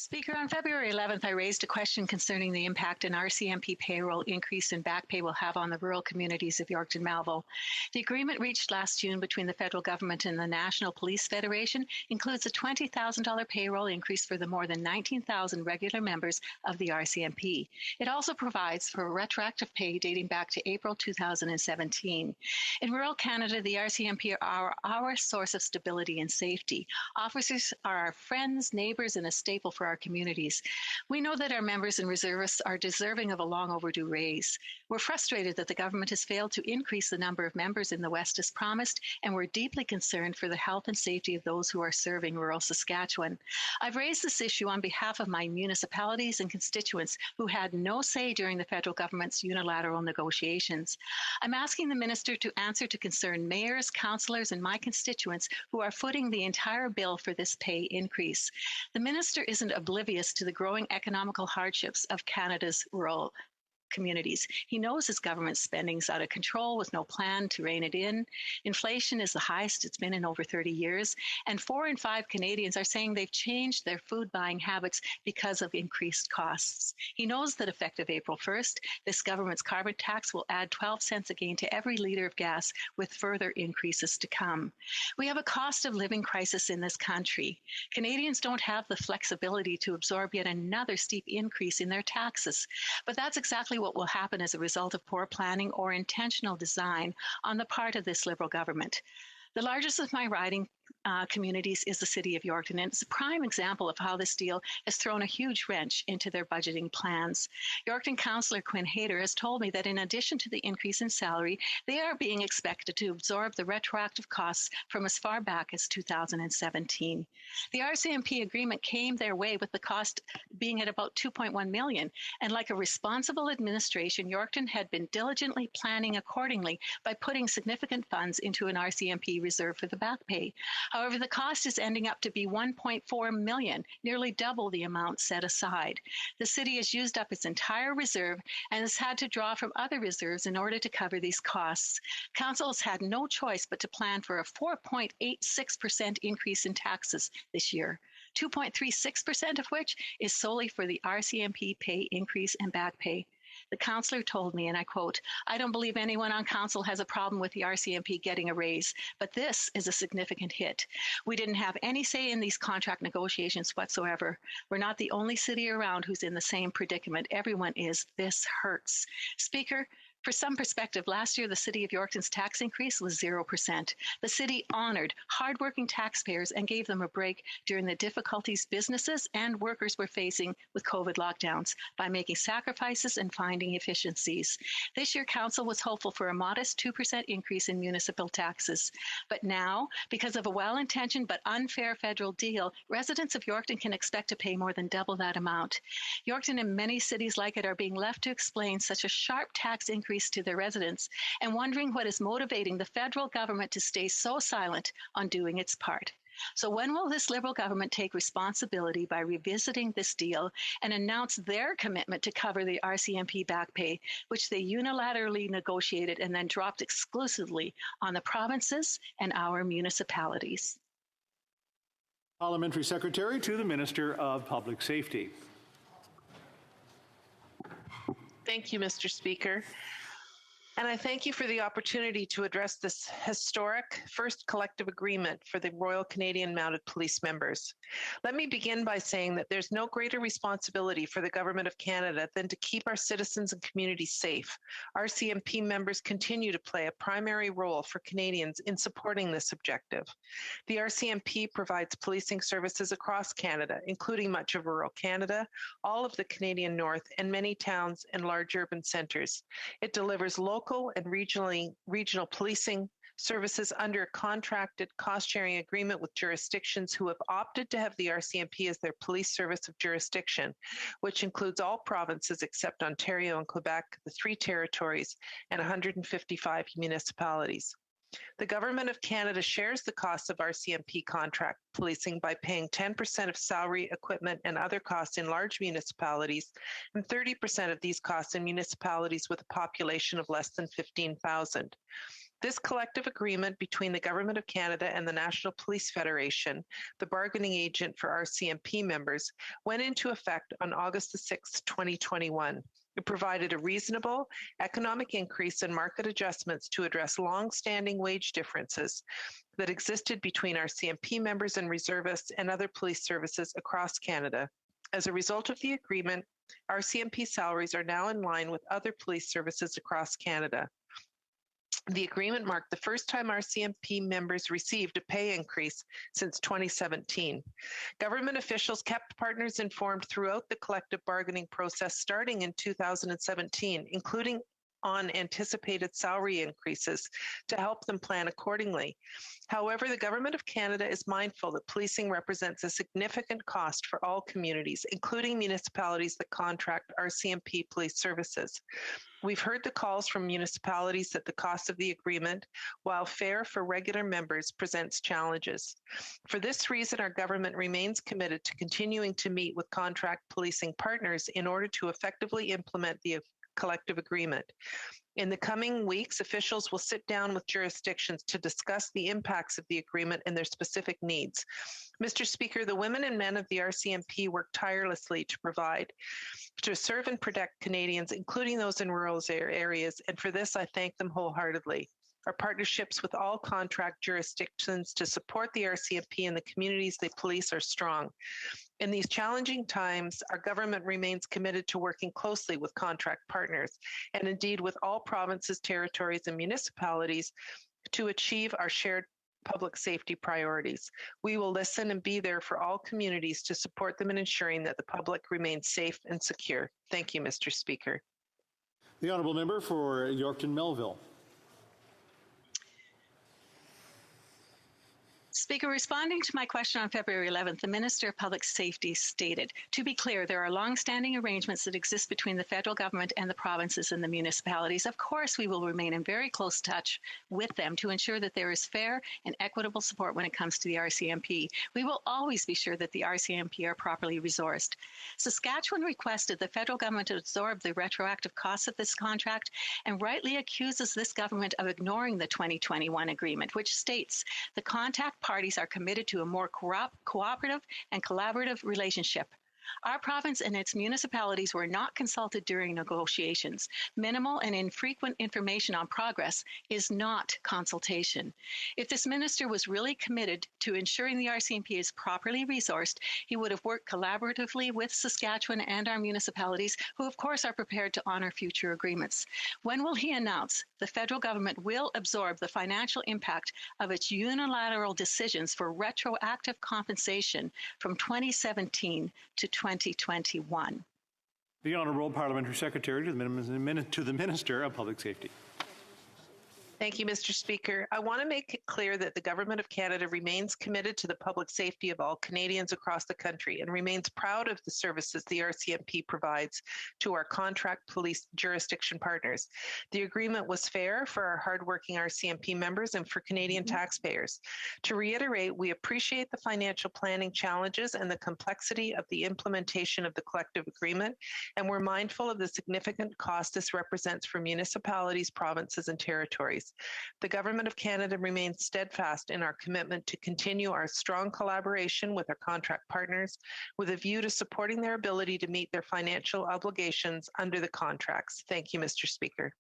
Speaker, on February 11th, I raised a question concerning the impact an RCMP payroll increase in back pay will have on the rural communities of Yorkton Malville. The agreement reached last June between the federal government and the National Police Federation includes a $20,000 payroll increase for the more than 19,000 regular members of the RCMP. It also provides for retroactive pay dating back to April 2017. In rural Canada, the RCMP are our source of stability and safety. Officers are our friends, neighbors, and a staple for our communities. We know that our members and reservists are deserving of a long overdue raise. We're frustrated that the government has failed to increase the number of members in the West as promised, and we're deeply concerned for the health and safety of those who are serving rural Saskatchewan. I've raised this issue on behalf of my municipalities and constituents who had no say during the federal government's unilateral negotiations. I'm asking the minister to answer to concerned mayors, councillors, and my constituents who are footing the entire bill for this pay increase. The minister isn't oblivious to the growing economical hardships of Canada's rural communities. He knows his government spending is out of control with no plan to rein it in. Inflation is the highest it's been in over 30 years, and 4 in 5 Canadians are saying they've changed their food buying habits because of increased costs. He knows that effective April 1st, this government's carbon tax will add 12 cents again to every litre of gas, with further increases to come. We have a cost of living crisis in this country. Canadians don't have the flexibility to absorb yet another steep increase in their taxes, but that's exactly what will happen as a result of poor planning or intentional design on the part of this Liberal government. The largest of my riding communities is the city of Yorkton, and it's a prime example of how this deal has thrown a huge wrench into their budgeting plans. Yorkton Councillor Quinn Hayter has told me that in addition to the increase in salary, they are being expected to absorb the retroactive costs from as far back as 2017. The RCMP agreement came their way with the cost being at about $2.1 million, and like a responsible administration, Yorkton had been diligently planning accordingly by putting significant funds into an RCMP reserve for the back pay. However, the cost is ending up to be $1.4 million, nearly double the amount set aside. The city has used up its entire reserve and has had to draw from other reserves in order to cover these costs. Council has had no choice but to plan for a 4.86% increase in taxes this year, 2.36% of which is solely for the RCMP pay increase and back pay. The councillor told me, and I quote, "I don't believe anyone on council has a problem with the RCMP getting a raise, but this is a significant hit. We didn't have any say in these contract negotiations whatsoever. We're not the only city around who's in the same predicament. Everyone is. This hurts." Speaker, for some perspective, last year the City of Yorkton's tax increase was 0%. The city honored hardworking taxpayers and gave them a break during the difficulties businesses and workers were facing with COVID lockdowns by making sacrifices and finding efficiencies. This year, Council was hopeful for a modest 2% increase in municipal taxes. But now, because of a well-intentioned but unfair federal deal, residents of Yorkton can expect to pay more than double that amount. Yorkton and many cities like it are being left to explain such a sharp tax increase to their residents and wondering what is motivating the federal government to stay so silent on doing its part. So when will this Liberal government take responsibility by revisiting this deal and announce their commitment to cover the RCMP back pay, which they unilaterally negotiated and then dropped exclusively on the provinces and our municipalities? Parliamentary Secretary to the Minister of Public Safety. Thank you, Mr. Speaker. And I thank you for the opportunity to address this historic first collective agreement for the Royal Canadian Mounted Police members. Let me begin by saying that there's no greater responsibility for the Government of Canada than to keep our citizens and communities safe. RCMP members continue to play a primary role for Canadians in supporting this objective. The RCMP provides policing services across Canada, including much of rural Canada, all of the Canadian North, and many towns and large urban centres. It delivers local and regional policing services under a contracted cost-sharing agreement with jurisdictions who have opted to have the RCMP as their police service of jurisdiction, which includes all provinces except Ontario and Quebec, the 3 territories, and 155 municipalities. The Government of Canada shares the costs of RCMP contract policing by paying 10% of salary, equipment, and other costs in large municipalities, and 30% of these costs in municipalities with a population of less than 15,000. This collective agreement between the Government of Canada and the National Police Federation, the bargaining agent for RCMP members, went into effect on August the 6th, 2021. It provided a reasonable economic increase and market adjustments to address long-standing wage differences that existed between RCMP members and reservists and other police services across Canada. As a result of the agreement, RCMP salaries are now in line with other police services across Canada. The agreement marked the first time RCMP members received a pay increase since 2017. Government officials kept partners informed throughout the collective bargaining process starting in 2017, including on anticipated salary increases to help them plan accordingly. However, the Government of Canada is mindful that policing represents a significant cost for all communities, including municipalities that contract RCMP police services. We've heard the calls from municipalities that the cost of the agreement, while fair for regular members, presents challenges. For this reason, our government remains committed to continuing to meet with contract policing partners in order to effectively implement the collective agreement. In the coming weeks, officials will sit down with jurisdictions to discuss the impacts of the agreement and their specific needs. Mr. Speaker, the women and men of the RCMP work tirelessly to serve and protect Canadians, including those in rural areas, and for this I thank them wholeheartedly. Our partnerships with all contract jurisdictions to support the RCMP and the communities they police are strong. In these challenging times, our government remains committed to working closely with contract partners, and indeed with all provinces, territories, and municipalities to achieve our shared public safety priorities. We will listen and be there for all communities to support them in ensuring that the public remains safe and secure. Thank you, Mr. Speaker. The honourable member for Yorkton Melville. Speaker, responding to my question on February 11th, the Minister of Public Safety stated, to be clear, there are long-standing arrangements that exist between the federal government and the provinces and the municipalities. Of course, we will remain in very close touch with them to ensure that there is fair and equitable support when it comes to the RCMP. We will always be sure that the RCMP are properly resourced. Saskatchewan requested the federal government to absorb the retroactive costs of this contract and rightly accuses this government of ignoring the 2021 agreement, which states the contact parties are committed to a more cooperative and collaborative relationship. Our province and its municipalities were not consulted during negotiations. Minimal and infrequent information on progress is not consultation. If this minister was really committed to ensuring the RCMP is properly resourced, he would have worked collaboratively with Saskatchewan and our municipalities, who of course are prepared to honor future agreements. When will he announce the federal government will absorb the financial impact of its unilateral decisions for retroactive compensation from 2017 to 2021. The Honourable Parliamentary Secretary to the Minister of Public Safety. Thank you, Mr. Speaker. I want to make it clear that the Government of Canada remains committed to the public safety of all Canadians across the country and remains proud of the services the RCMP provides to our contract police jurisdiction partners. The agreement was fair for our hardworking RCMP members and for Canadian taxpayers. To reiterate, we appreciate the financial planning challenges and the complexity of the implementation of the collective agreement, and we're mindful of the significant cost this represents for municipalities, provinces, and territories. The Government of Canada remains steadfast in our commitment to continue our strong collaboration with our contract partners with a view to supporting their ability to meet their financial obligations under the contracts. Thank you, Mr. Speaker.